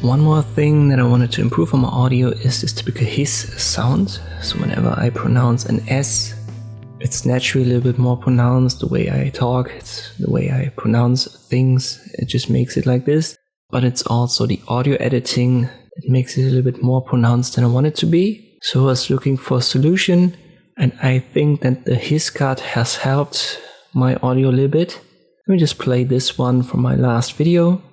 One more thing that I wanted to improve on my audio is this typical hiss sound. So whenever I pronounce an S, it's naturally a little bit more pronounced. The way I talk, it's the way I pronounce things, it just makes it like this. But it's also the audio editing that makes it a little bit more pronounced than I want it to be. So I was looking for a solution, and I think that the hiss cut has helped my audio a little bit. Let me just play this one from my last video.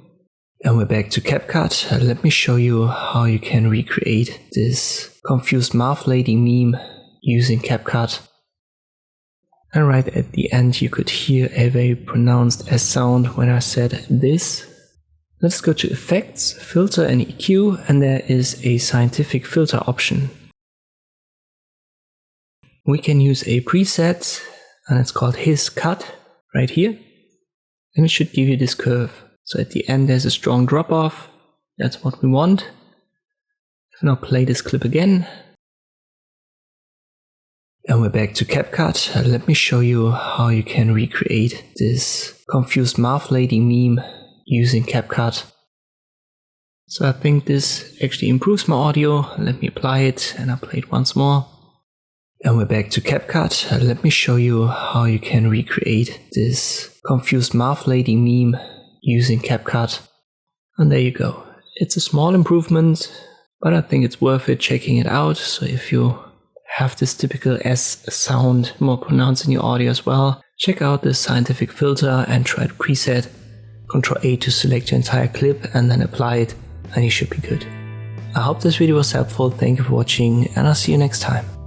And we're back to CapCut. Let me show you how you can recreate this confused mouth lady meme using CapCut. And right at the end you could hear a very pronounced S sound when I said this. Let's go to Effects, Filter and EQ, and there is a scientific filter option. We can use a preset, and it's called Hiss Cut right here. And it should give you this curve. So at the end there's a strong drop off. That's what we want. So now play this clip again. And we're back to CapCut. Let me show you how you can recreate this confused mouth lady meme using CapCut. So I think this actually improves my audio. Let me apply it, and I'll play it once more. And we're back to CapCut. Let me show you how you can recreate this confused mouth lady meme using CapCut. And there you go. It's a small improvement, but I think it's worth it checking it out. So if you have this typical S sound more pronounced in your audio as well, check out this scientific filter and try the preset. Ctrl A to select your entire clip and then apply it, and you should be good. I hope this video was helpful. Thank you for watching, and I'll see you next time.